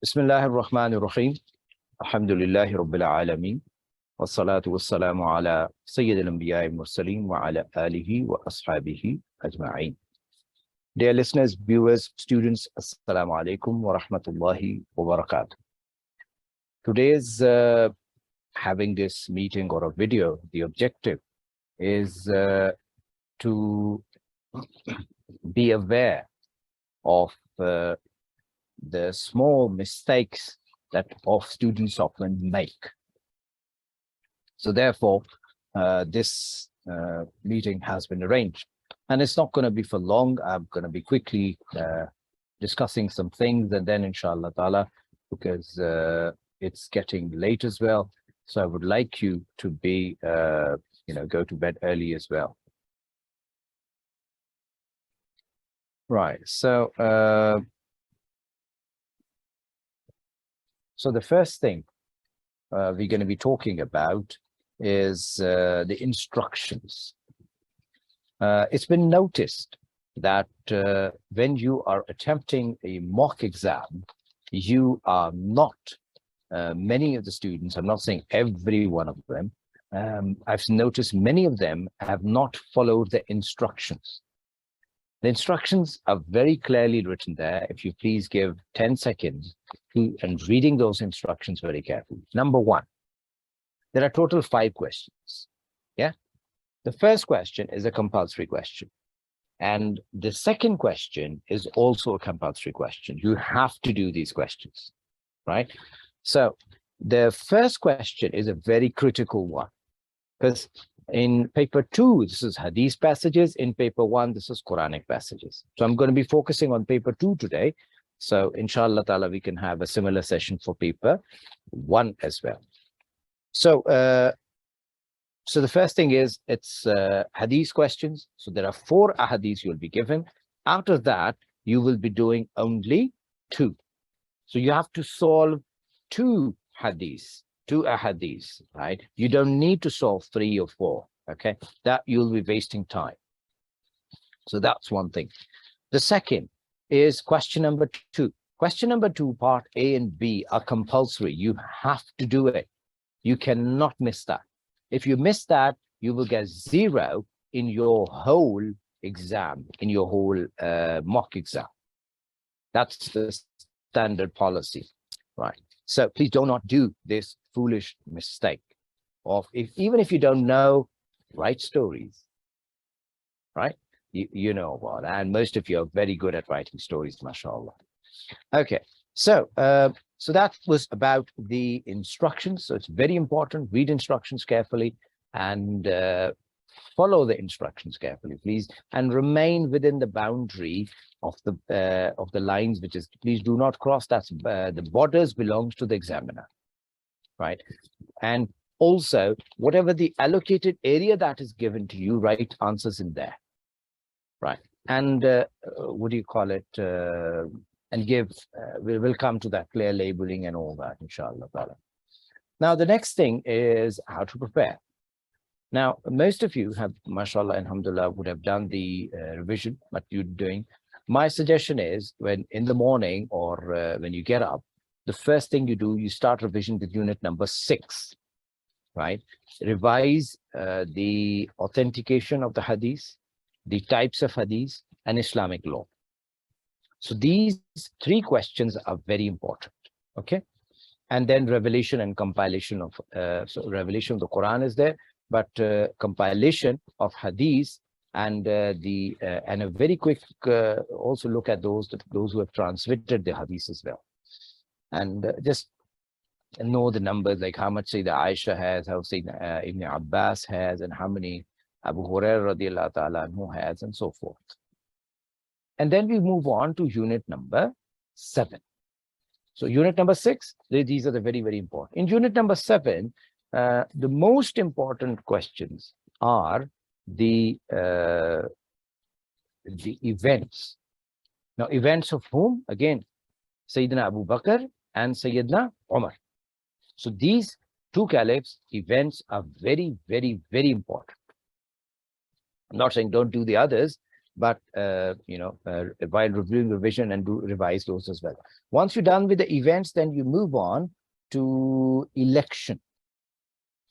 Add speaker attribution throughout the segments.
Speaker 1: Bismillahir Rahmanir Rahim. Alhamdulillahi Rabbil Alameen. Wassalatu wassalamu ala Sayyidil Anbiya'i Mursaleen wa ala alihi wa ashabihi ajma'een. Dear listeners, viewers, students, Assalamu alaikum wa rahmatullahi wa barakatuh. Today's having this meeting or a video, the objective is to be aware of the small mistakes that students often make. So therefore, this meeting has been arranged. And it's not going to be for long. I'm going to be quickly discussing some things, and then inshallah ta'ala, because it's getting late as well. So I would like you to be, go to bed early as well. Right. So the first thing we're going to be talking about is the instructions. It's been noticed that when you are attempting a mock exam, you are not, many of the students, I'm not saying every one of them, I've noticed many of them have not followed the instructions. The instructions are very clearly written there. If you please give 10 seconds and reading those instructions very carefully. Number one, there are total 5 questions. Yeah. The first question is a compulsory question. And the second question is also a compulsory question. You have to do these questions, right? So the first question is a very critical one, because in paper 2, this is hadith passages. In paper 1, this is Quranic passages. So I'm going to be focusing on paper 2 today. So inshallah ta'ala, we can have a similar session for paper 1 as well. So, so the first thing is it's hadith questions. So there are 4 ahadiths you'll be given. After that, you will be doing only 2. So you have to solve 2 hadiths. 2 ahadiths, right? You don't need to solve 3 or 4, okay? That you'll be wasting time. So that's one thing. The second is question number 2. Question number 2, part A and B are compulsory. You have to do it. You cannot miss that. If you miss that, you will get 0 in your whole exam, in your whole mock exam. That's the standard policy, right? So please do not do this foolish mistake of, even if you don't know, write stories, right? You know what, and most of you are very good at writing stories, mashallah. Okay, so so that was about the instructions. So it's very important, read instructions carefully and follow the instructions carefully, please, and remain within the boundary of the lines, which is, please do not cross. That's the borders belongs to the examiner, right? And also, whatever the allocated area that is given to you, write answers in there, right? And what do you call it? And give, we'll come to that, clear labeling and all that, inshallah. Now, the next thing is how to prepare. Now, most of you have, mashallah, alhamdulillah, would have done the revision, what you're doing. My suggestion is, when in the morning or when you get up, the first thing you do, you start revision with unit number 6, right? Revise the authentication of the hadith, the types of hadith, and Islamic law. So these 3 questions are very important, okay? And then revelation and compilation of, so revelation of the Quran is there, but compilation of hadith and and a very quick also look at those who have transmitted the hadith as well, and just know the numbers, like how much Sayyidah Aisha has, how Sayyidina Ibn Abbas has, and how many Abu Hurairah radiallahu ta'ala anhu has, and so forth. And then we move on to unit number 7. So unit number 6, these are the very, very important. In unit number 7, the most important questions are the events. Now, events of whom? Again, Sayyidina Abu Bakr and Sayyidina Umar. So these 2 caliphs events are very, very, very important. I'm not saying don't do the others, but while reviewing revision and do revise those as well. Once you're done with the events, then you move on to election.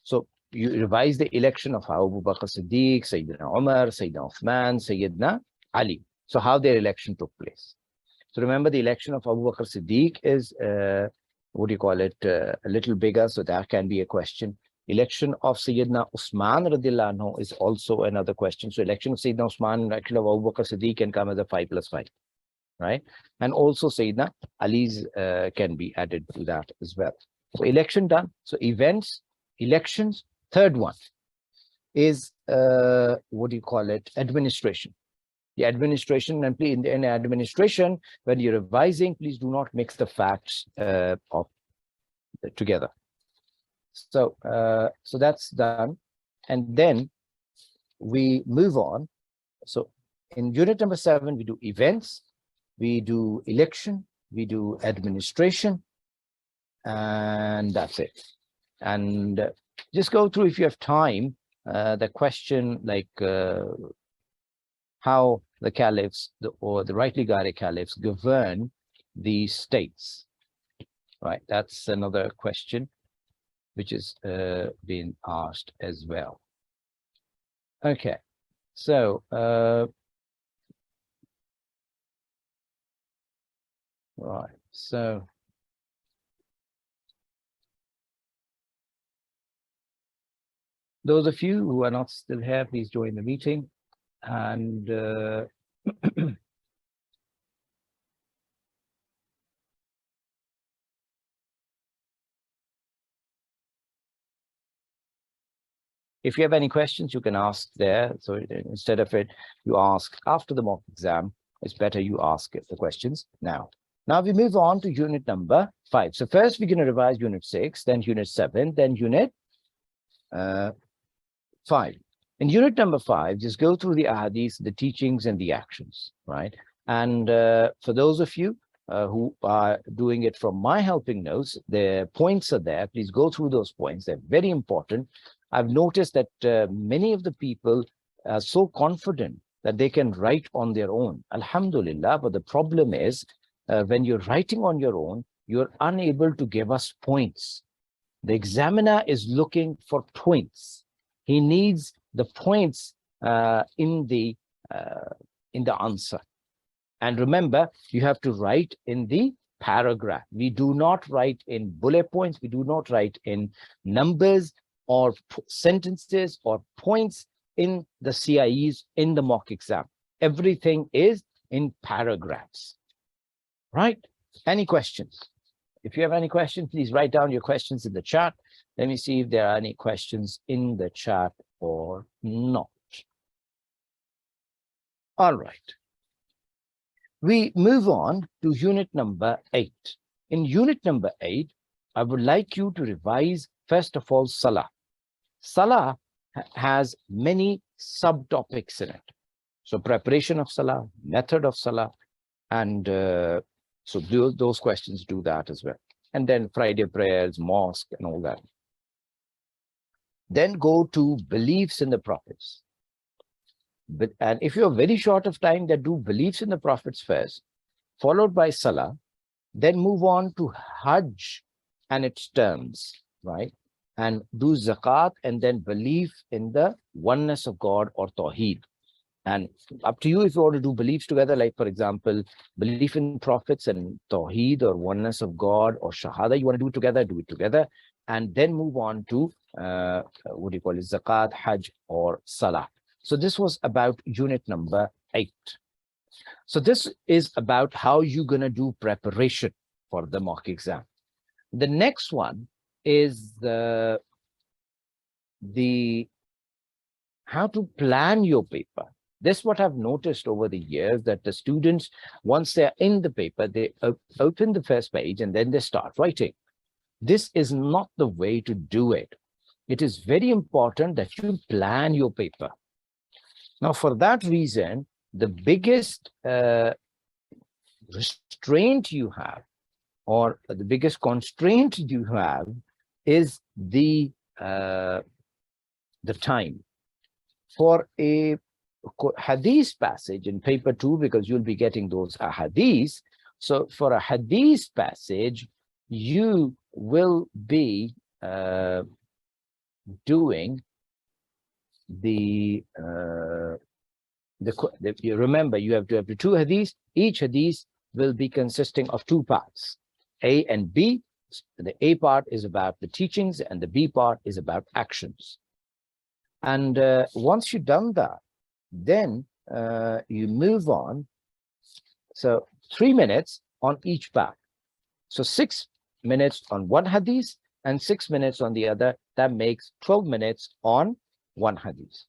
Speaker 1: So you revise the election of how Abu Bakr Siddiq, Sayyidina Umar, Sayyidina Uthman, Sayyidina Ali. So how their election took place. So remember, the election of Abu Bakr Siddiq is, a little bigger, so that can be a question. Election of Sayyidina Usman radiallahu anhu is also another question. So election of Sayyidina Usman and election of Abu Bakr Siddiq can come as a 5 + 5, right? And also Sayyidina Ali's can be added to that as well. So election done. So events, elections. Third one is, administration. The administration, and please, in administration, when you're revising, please do not mix the facts together. So that's done, and then we move on. So in unit number 7, we do events, we do election, we do administration, and that's it. And just go through, if you have time, the question like how the caliphs or the rightly guided caliphs govern the states, right? That's another question which is being asked as well. Okay, so right, so those of you who are not still here, please join the meeting. And if you have any questions, you can ask there. So instead of it, you ask after the mock exam. It's better you ask the questions now. Now we move on to unit number 5. So first we're going to revise unit 6, then unit 7, then unit 5. In unit number 5, just go through the ahadith, the teachings, and the actions, right? And for those of you who are doing it from my helping notes, the points are there. Please go through those points. They're very important. I've noticed that many of the people are so confident that they can write on their own. Alhamdulillah, but the problem is when you're writing on your own, you're unable to give us points. The examiner is looking for points. He needs the points in the answer. And remember, you have to write in the paragraph. We do not write in bullet points. We do not write in numbers or sentences or points in the CIEs in the mock exam. Everything is in paragraphs, right? Any questions? If you have any questions, please write down your questions in the chat. Let me see if there are any questions in the chat or not. All right. We move on to unit number 8. In unit number 8, I would like you to revise, first of all, Salah. Salah has many subtopics in it. So preparation of Salah, method of Salah, and so those questions do that as well. And then Friday prayers, mosque, and all that. Then go to beliefs in the prophets. And if you're very short of time, then do beliefs in the prophets first, followed by Salah, then move on to Hajj and its terms, right? And do Zakat, and then belief in the oneness of God or Tawheed. And up to you if you want to do beliefs together, like for example, belief in prophets and Tawheed or oneness of God or Shahada, you want to do it together, and then move on to Zakat, Hajj, or Salah. So this was about unit number 8. So this is about how you're going to do preparation for the mock exam. The next one is the how to plan your paper. This is what I've noticed over the years, that the students, once they're in the paper, they open the first page and then they start writing. This is not the way to do it. It is very important that you plan your paper. Now, for that reason, the biggest restraint you have, or the biggest constraint you have, is the time. For a hadith passage in paper 2, because you'll be getting those hadiths. So for a hadith passage, you will be doing you remember, you have to have the 2 hadiths. Each hadith will be consisting of 2 parts, A and B. The A part is about the teachings and the B part is about actions. And once you've done that, then you move on. So 3 minutes on each part. So 6 minutes on one hadith and 6 minutes on the other. That makes 12 minutes on one hadith.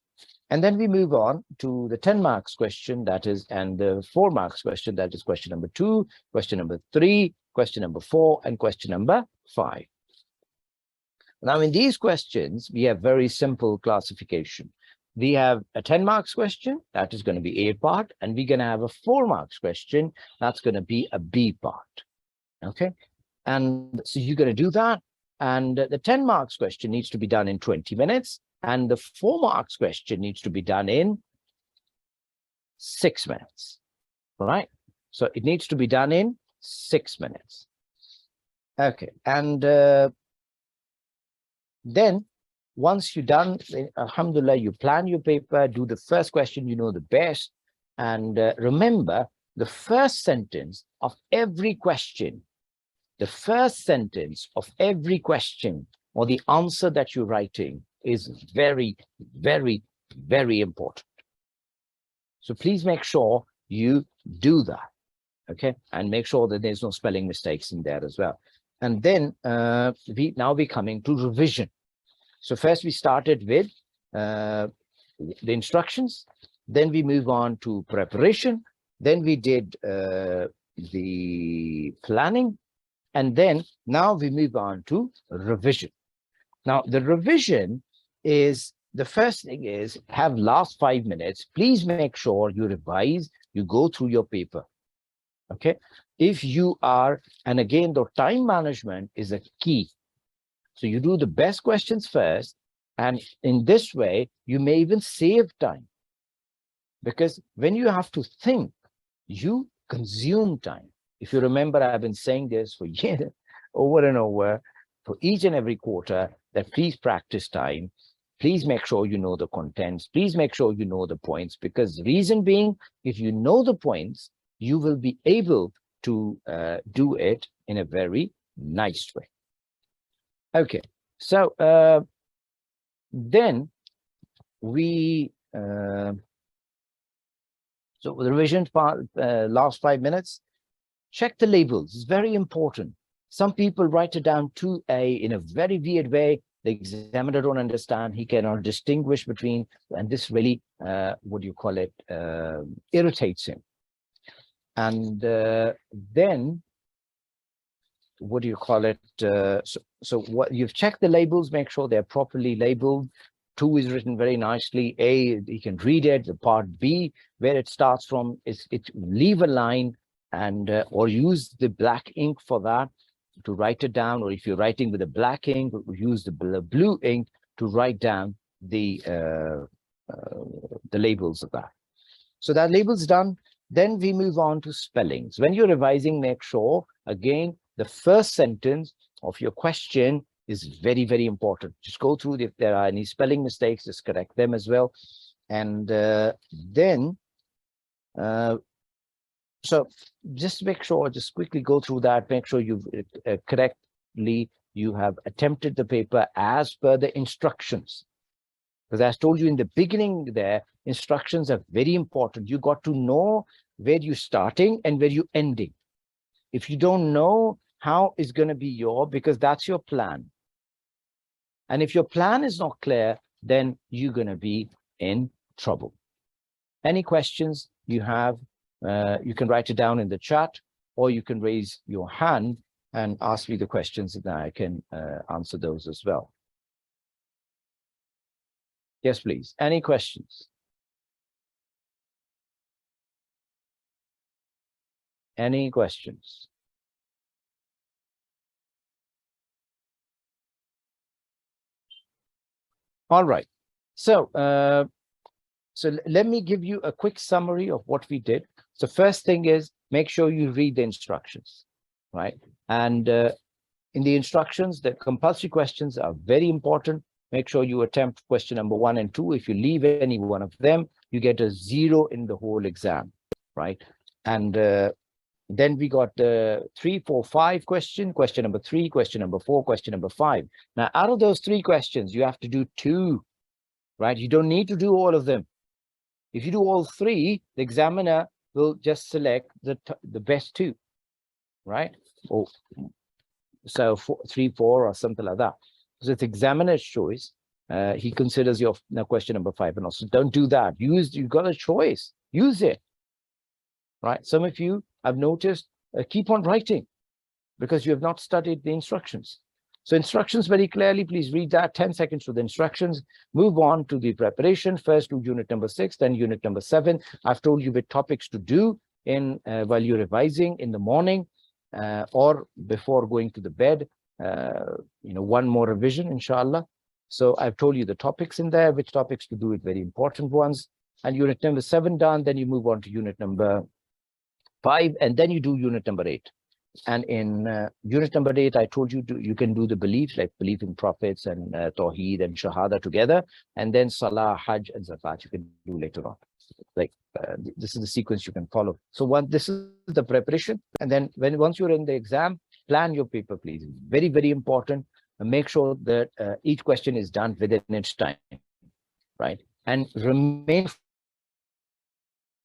Speaker 1: And then we move on to the 10 marks question, that is, and the 4 marks question, that is question number 2, question number 3, question number 4, and question number 5. Now, in these questions, we have very simple classification. We have a 10 marks question, that is going to be A part, and we're going to have a 4 marks question, that's going to be a B part. Okay, and so you're going to do that, and the 10 marks question needs to be done in 20 minutes, and the 4 marks question needs to be done in 6 minutes. All right, so it needs to be done in 6 minutes. Okay, and then once you're done, alhamdulillah, you plan your paper, do the first question you know the best, and remember, the first sentence of every question, the first sentence of every question or the answer that you're writing is very, very, very important. So please make sure you do that, okay? And make sure that there's no spelling mistakes in there as well. And then we're coming to revision. So first we started with the instructions, then we move on to preparation, then we did the planning, and then now we move on to revision. Now the revision is, the first thing is, have last 5 minutes. Please make sure you revise, you go through your paper. Okay, if you are, and again, the time management is a key. So you do the best questions first, and in this way, you may even save time. Because when you have to think, you consume time. If you remember, I've been saying this for years, over and over, for each and every quarter, that please practice time. Please make sure you know the contents. Please make sure you know the points, because reason being, if you know the points, you will be able to do it in a very nice way. Okay, so then we, so the revision part, last 5 minutes, check the labels. It's very important. Some people write it down 2A in a very weird way. The examiner don't understand. He cannot distinguish between, and this really, what do you call it, irritates him. And then, what do you call it? So what you've checked the labels, make sure they're properly labeled. 2 is written very nicely. A, you can read it. The part B, where it starts from, is it leave a line and or use the black ink for that to write it down. Or if you're writing with a black ink, use the blue ink to write down the labels of that. So that label's done. Then we move on to spellings. When you're revising, make sure, again, the first sentence of your question is very, very important. Just go through, if there are any spelling mistakes, just correct them as well. And then, so just make sure, just quickly go through that, make sure you've correctly, you have attempted the paper as per the instructions. Because as I told you in the beginning there, instructions are very important. You got to know where you're starting and where you're ending. If you don't know how it's going to be because that's your plan. And if your plan is not clear, then you're going to be in trouble. Any questions you have, you can write it down in the chat, or you can raise your hand and ask me the questions, and I can answer those as well. Yes, please. Any questions? Any questions? All right. So So let me give you a quick summary of what we did. So first thing is, make sure you read the instructions, right? And in the instructions, the compulsory questions are very important. Make sure you attempt question number 1 and 2. If you leave any one of them, you get a 0 in the whole exam, right? And then we got 3, 4, 5 question number 3, question number 4, question number 5. Now, out of those 3 questions, you have to do 2, right? You don't need to do all of them. If you do all 3, the examiner will just select the best 2, right? Or so 3, 4, or something like that. So it's examiner's choice. He considers your question number 5 and also don't do that. You've got a choice. Use it, right? Some of you, I've noticed, keep on writing because you have not studied the instructions. So instructions very clearly, please read that, 10 seconds to the instructions. Move on to the preparation. First to unit number 6, then unit number 7. I've told you which topics to do in while you're revising in the morning or before going to the bed. One more revision, inshallah. So I've told you the topics in there, which topics to do it, very important ones. And unit number 7 done, then you move on to unit number 5, and then you do unit number 8. And in unit number 8, I told you you can do the beliefs, like belief in prophets and Tawheed and Shahada together, and then Salah, Hajj, and Zakat you can do later on. Like this is the sequence you can follow. So this is the preparation, and then once you're in the exam, plan your paper, please. Very, very important. And make sure that each question is done within its time, right? And remain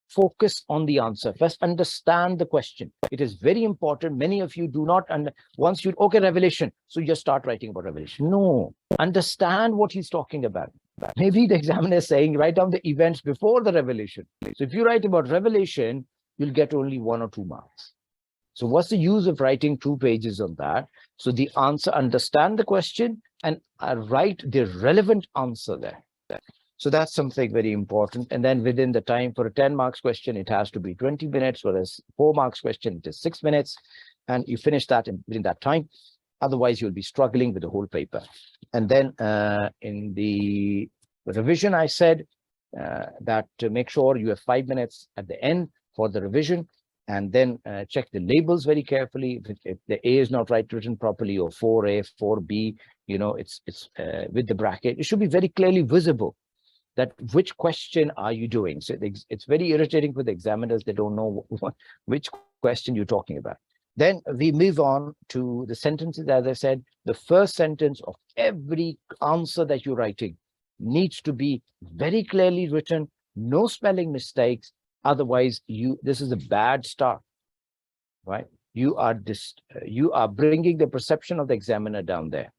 Speaker 1: focus on the answer. First, understand the question. It is very important. Many of you do not, and once you, okay, revelation, so you just start writing about revelation. No, understand what he's talking about. Maybe the examiner is saying, write down the events before the revelation. So if you write about revelation, you'll get only 1 or 2 marks. So what's the use of writing 2 pages on that? So the answer, understand the question and write the relevant answer there. So that's something very important. And then within the time for a 10 marks question, it has to be 20 minutes, whereas 4 marks question, it is 6 minutes. And you finish that within that time. Otherwise, you'll be struggling with the whole paper. And then in the revision, I said that to make sure you have 5 minutes at the end for the revision. And then check the labels very carefully. If the A is not written properly, or 4A, 4B, it's with the bracket. It should be very clearly visible that which question are you doing. So it's very irritating for the examiners. They don't know which question you're talking about. Then we move on to the sentences. As I said, the first sentence of every answer that you're writing needs to be very clearly written, no spelling mistakes. Otherwise, this is a bad start, right? You are bringing the perception of the examiner down there.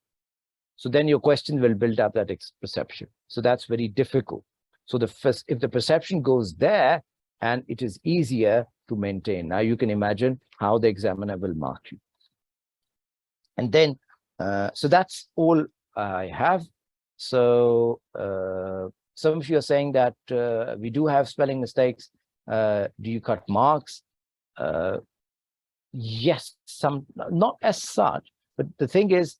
Speaker 1: So then your question will build up that perception. So that's very difficult. So if the perception goes there, and it is easier to maintain. Now you can imagine how the examiner will mark you. And then, so that's all I have. So some of you are saying that we do have spelling mistakes. Do you cut marks? Yes, not as such, but the thing is,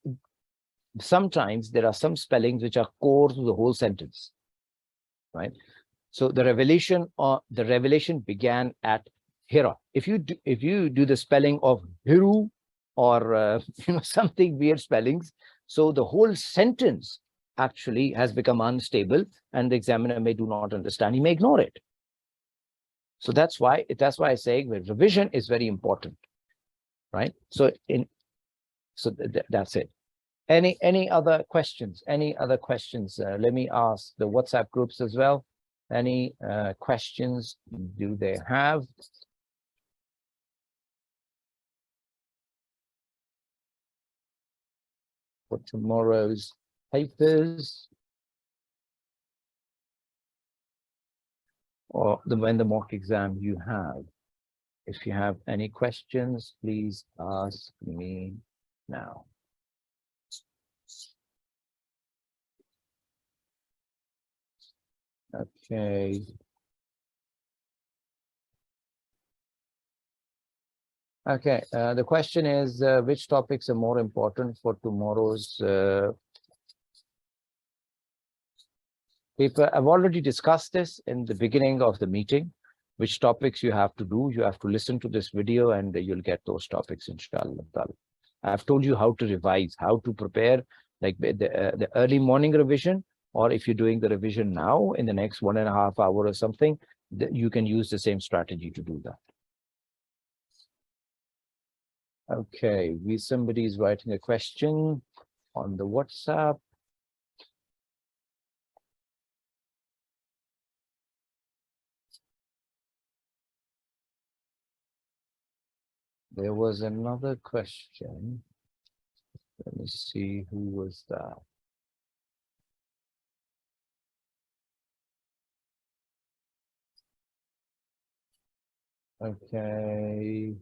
Speaker 1: sometimes there are some spellings which are core to the whole sentence, right? So the revelation began at Hira. If you do the spelling of Hiru or something weird spellings, so the whole sentence actually has become unstable, and the examiner may do not understand. He may ignore it. So that's why I say revision is very important, right? So that's it. Any other questions? Any other questions? Let me ask the WhatsApp groups as well. Any questions do they have? For tomorrow's papers, or when the mock exam you have. If you have any questions, please ask me now. Okay. Okay, the question is, which topics are more important for tomorrow's paper. I've already discussed this in the beginning of the meeting, which topics you have to do. You have to listen to this video and you'll get those topics, inshallah. I've told you how to revise, how to prepare, like the early morning revision, or if you're doing the revision now in the next 1.5 hours or something, you can use the same strategy to do that. Okay, somebody is writing a question on the WhatsApp. There was another question. Let me see, who was that? Okay.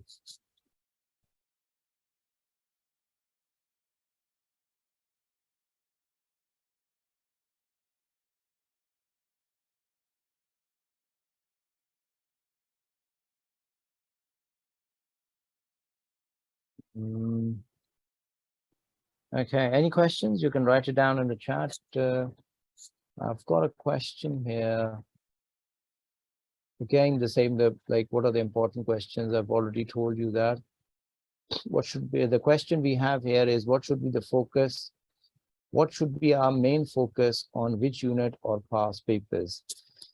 Speaker 1: Okay, any questions? You can write it down in the chat. I've got a question here. Again, the same, like, what are the important questions? I've already told you that. What should be the question we have here is, what should be the focus? What should be our main focus on which unit or past papers?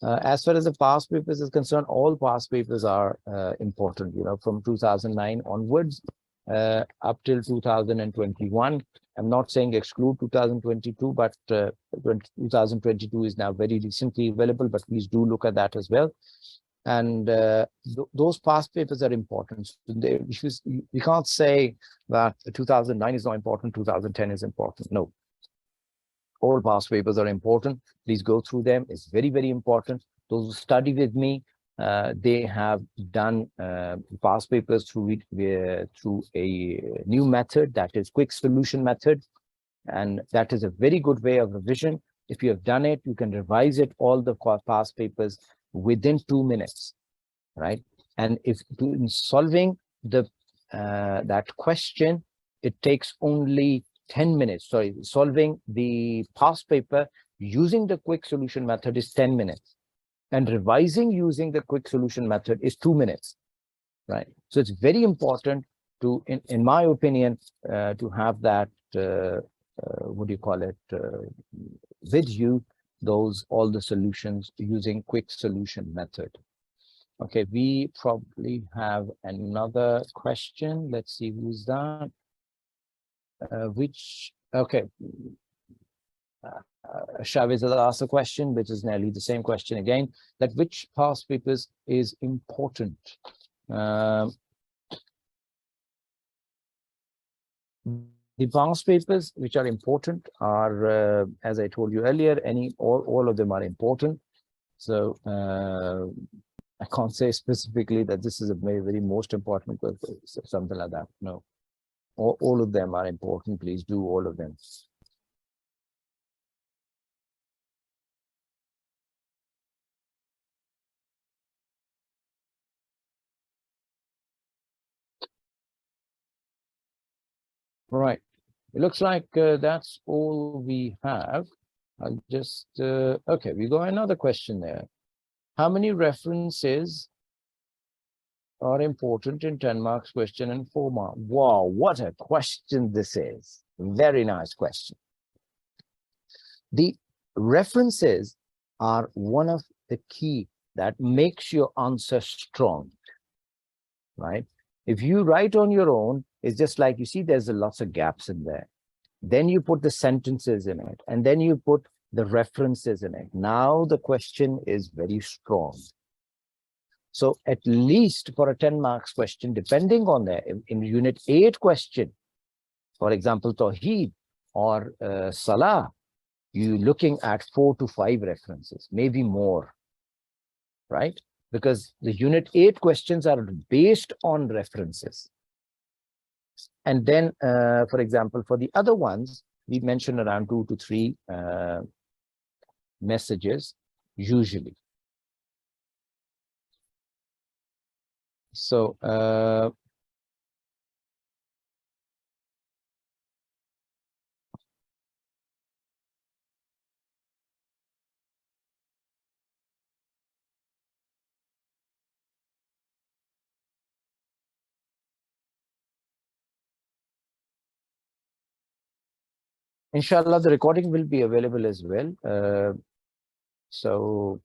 Speaker 1: As far as the past papers is concerned, all past papers are important, from 2009 onwards up till 2021. I'm not saying exclude 2022, but 2022 is now very recently available, but please do look at that as well. And those past papers are important. We can't say that 2009 is not important, 2010 is important. No. All past papers are important. Please go through them. It's very, very important. Those who study with me, they have done past papers through a new method, that is quick solution method. And that is a very good way of revision. If you have done it, you can revise it, all the past papers, within 2 minutes, right? And if in solving that question, it takes only 10 minutes. Sorry, solving the past paper using the quick solution method is 10 minutes. And revising using the quick solution method is 2 minutes, right? So it's very important to, in my opinion, to have that, what do you call it, with you, all the solutions using quick solution method. Okay, we probably have another question. Let's see who's that. Okay. Chavez has asked a question, which is nearly the same question again, that which past papers is important? The past papers which are important are, as I told you earlier, all of them are important. So I can't say specifically that this is a very, very most important, something like that. No, all of them are important. Please do all of them. Right. It looks like that's all we have. I'll just, okay, we got another question there. How many references are important in 10 marks question and 4 marks? Wow, what a question this is. Very nice question. The references are one of the key that makes your answer strong, right? If you write on your own, it's just like, you see, there's lots of gaps in there. Then you put the sentences in it, and then you put the references in it. Now the question is very strong. So at least for a 10 marks question, depending on that, in unit 8 question, for example, Tawheed or Salah, you're looking at 4 to 5 references, maybe more, right? Because the unit 8 questions are based on references. And then, for example, for the other ones, we mentioned around 2 to 3 messages, usually. So, Inshallah, the recording will be available as well. So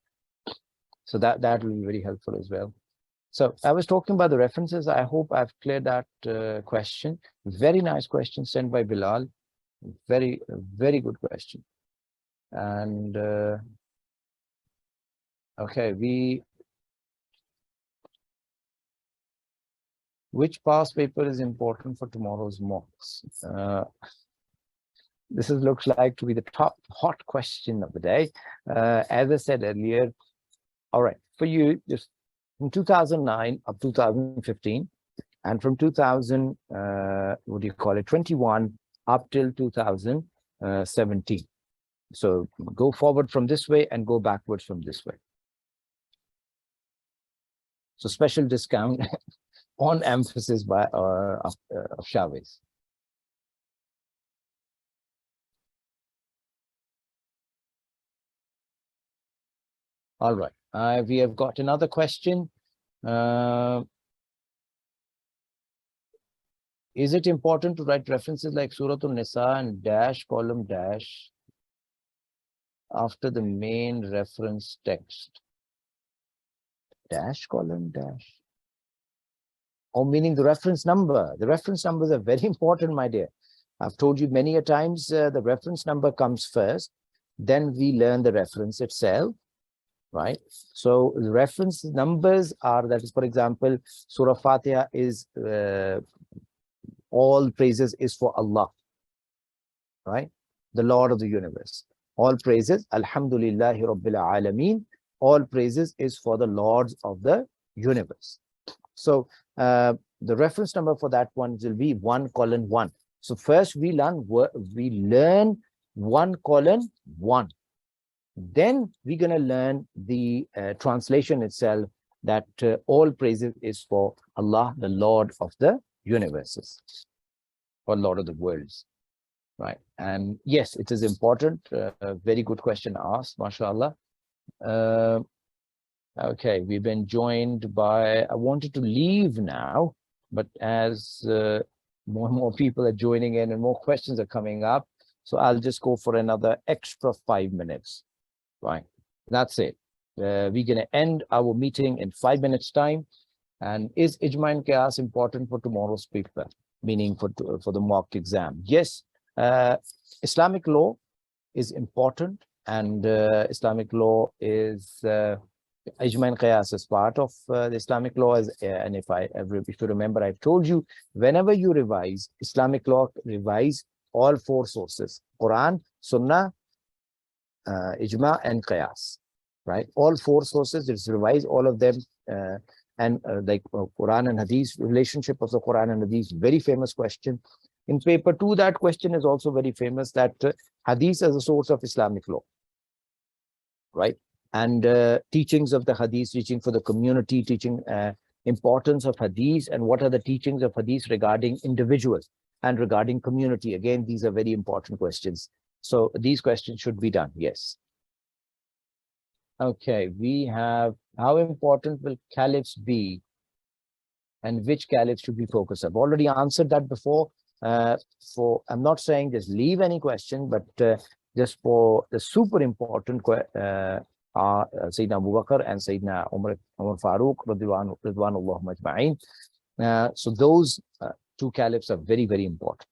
Speaker 1: that will be very helpful as well. So I was talking about the references. I hope I've cleared that question. Very nice question sent by Bilal. Very, very good question. And okay, which past paper is important for tomorrow's mocks? Looks like to be the top hot question of the day. As I said earlier, all right, for you, just from 2009 up 2015, and from 21 up till 2017. So go forward from this way and go backwards from this way. So special discount on emphasis by of Chavez. All right, we have got another question. Is it important to write references like Surah An-Nisa and dash column dash after the main reference text? Dash column dash. Or meaning the reference number. The reference numbers are very important, my dear. I've told you many a times the reference number comes first, then we learn the reference itself, right? So the reference numbers are, that is, for example, Surah Fatiha is all praises is for Allah, right? The Lord of the universe. All praises, Alhamdulillahi Rabbil Alameen, all praises is for the Lords of the universe. So the reference number for that one will be 1:1. So first we learn 1:1. Then we're going to learn the translation itself, that all praises is for Allah, the Lord of the universes, or Lord of the worlds, right? And yes, it is important. Very good question asked, mashallah. Okay, we've been joined by, I wanted to leave now, but as more and more people are joining in and more questions are coming up, so I'll just go for another extra 5 minutes, right? That's it. We're going to end our meeting in 5 minutes time. And is Ijma and Qiyas important for tomorrow's paper, meaning for the mock exam? Yes, Islamic law is important, and Islamic law is Ijma and Qiyas is part of the Islamic law. And if you remember, I've told you, whenever you revise Islamic law, revise all 4 sources: Quran, Sunnah, Ijma, and Qiyas, right? All 4 sources, just revise all of them. Like Quran and Hadith, relationship of the Quran and Hadith, very famous question. In paper 2, that question is also very famous, that Hadith as a source of Islamic law, right? And teachings of the Hadith, teaching for the community, teaching importance of Hadith, and what are the teachings of Hadith regarding individuals and regarding community. Again, these are very important questions. So these questions should be done, yes. Okay, we have, how important will caliphs be and which caliphs should be focused? I've already answered that before. I'm not saying just leave any question, but just for the super important Sayyidina Abu Bakr and Sayyidina Umar Farooq Ridwanullah Majma'in. So those 2 caliphs are very, very important.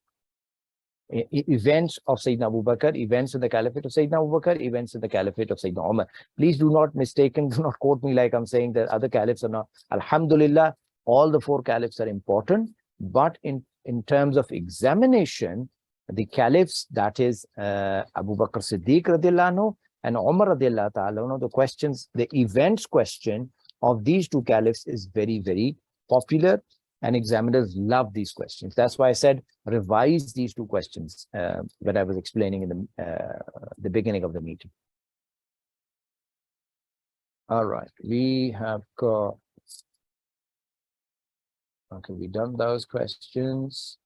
Speaker 1: Events of Sayyidina Abu Bakr, events in the caliphate of Sayyidina Abu Bakr, events in the caliphate of Sayyidina Umar. Please do not do not quote me like I'm saying that other caliphs are not. Alhamdulillah, all the 4 caliphs are important, but in terms of examination, the caliphs, that is Abu Bakr Siddiq radiallahu anhu and Umar radiallahu ta'ala, the questions, the events question of these 2 caliphs is very, very popular, and examiners love these questions. That's why I said revise these 2 questions that I was explaining in the beginning of the meeting. All right, we have got, okay, we done those questions.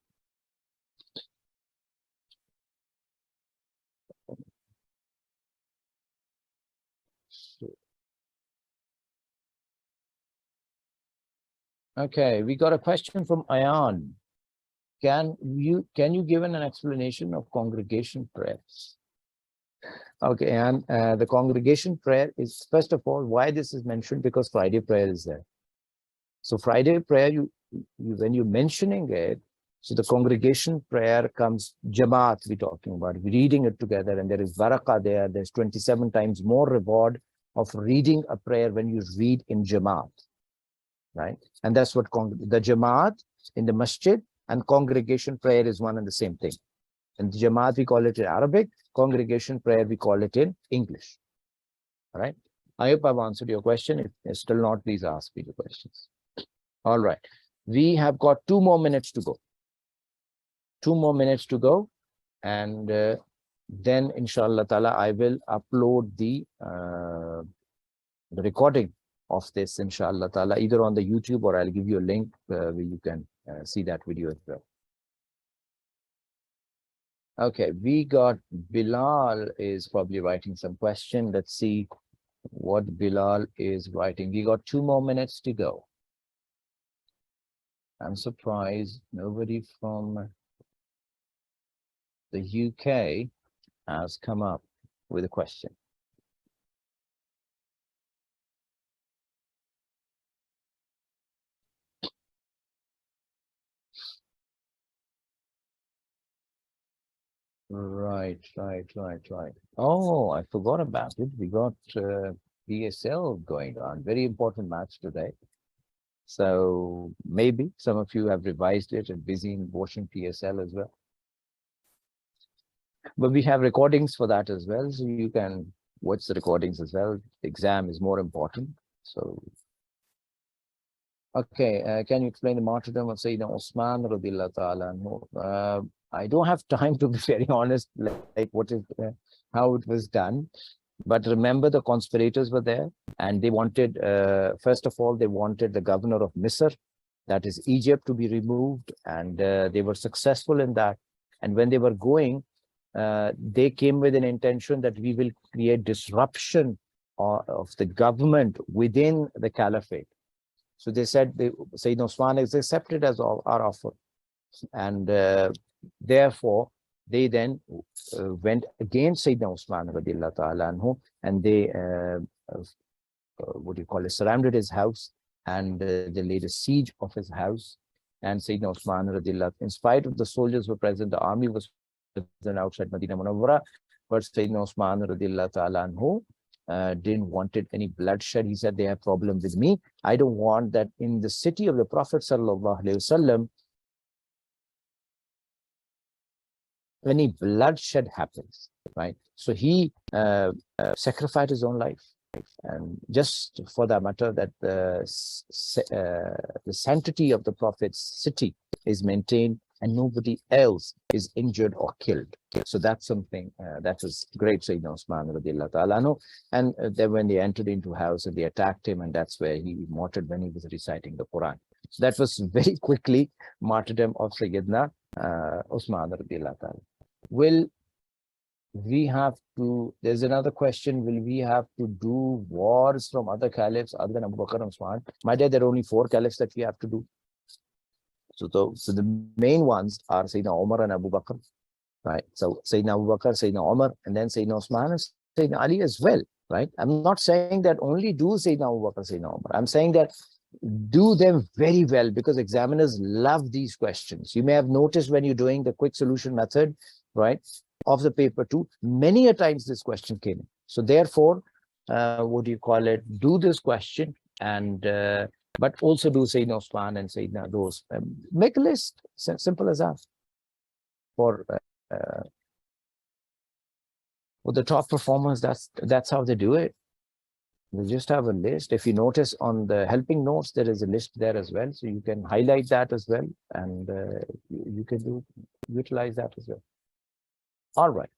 Speaker 1: Okay, we got a question from Ayan. can you give an explanation of congregation prayers? Okay, and the congregation prayer is, first of all, why this is mentioned, because Friday prayer is there. So Friday prayer, when you're mentioning it, so the congregation prayer comes, Jamaat we're talking about, we're reading it together, and there is barakah there. There's 27 times more reward of reading a prayer when you read in Jamaat, right? And that's what the Jamaat in the masjid and congregation prayer is one and the same thing. And Jamaat, we call it in Arabic. Congregation prayer, we call it in English. All right. I hope I've answered your question. If it's still not, please ask me the questions. All right. We have got 2 more minutes to go. 2 more minutes to go. And then, inshallah ta'ala, I will upload the recording of this, inshallah ta'ala, either on the YouTube, or I'll give you a link where you can see that video as well. Okay, we got Bilal is probably writing some question. Let's see what Bilal is writing. We got 2 more minutes to go. I'm surprised nobody from the UK has come up with a question. Right. Oh, I forgot about it. We got PSL going on. Very important match today. So maybe some of you have revised it and busy in watching PSL as well. But we have recordings for that as well. So you can watch the recordings as well. The exam is more important. So, okay. Can you explain the martyrdom of Sayyidina Usman radhiyallahu ta'ala? I don't have time to be very honest, like what is how it was done. But remember, the conspirators were there, and they wanted, first of all, they wanted the governor of Misr, that is Egypt, to be removed, and they were successful in that. And when they were going, they came with an intention that we will create disruption of the government within the caliphate. So they said, Sayyidina Usman is accepted as our offer. And therefore, they then went against Sayyidina Usman radhiyallahu ta'ala anhu, and they, surrounded his house, and they laid a siege of his house. And Sayyidina Usman radhiyallahu, in spite of the soldiers who were present, the army was present outside Medina Munawwara, but Sayyidina Usman radhiyallahu ta'ala anhu didn't wanted any bloodshed. He said, they have problem with me. I don't want that in the city of the Prophet sallallahu alaihi wasallam any bloodshed happens, right? So he sacrificed his own life, and just for that matter, that the sanctity of the Prophet's city is maintained and nobody else is injured or killed. So that's something that was great, Sayyidina Usman radhiyallahu ta'ala anhu. And then when they entered into house and they attacked him, and that's where he martyred when he was reciting the Quran. So that was very quickly martyrdom of Sayyidina Usman radhiyallahu ta'ala. Will we have to, there's another question, will we have to do wars from other caliphs other than Abu Bakr and Usman? My dear, there are only 4 caliphs that we have to do. So the main ones are Sayyidina Umar and Abu Bakr, right? So Sayyidina Abu Bakr, Sayyidina Umar, and then Sayyidina Usman and Sayyidina Ali as well, right? I'm not saying that only do Sayyidina Abu Bakr, Sayyidina Umar. I'm saying that do them very well, because examiners love these questions. You may have noticed when you're doing the quick solution method, right, of the paper 2, many a times this question came in. So therefore, do this question, and but also do Sayyidina Usman and Sayyidina those. Make a list, simple as that. For the top performers, that's how they do it. They just have a list. If you notice on the helping notes, there is a list there as well. So you can highlight that as well, and you can utilize that as well. All right.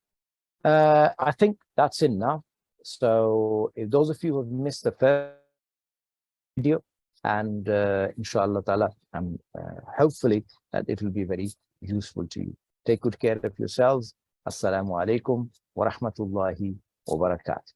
Speaker 1: I think that's enough. So if those of you who have missed the first video, and inshallah ta'ala, hopefully that it will be very useful to you. Take good care of yourselves. Assalamu alaikum wa rahmatullahi wa barakatuh.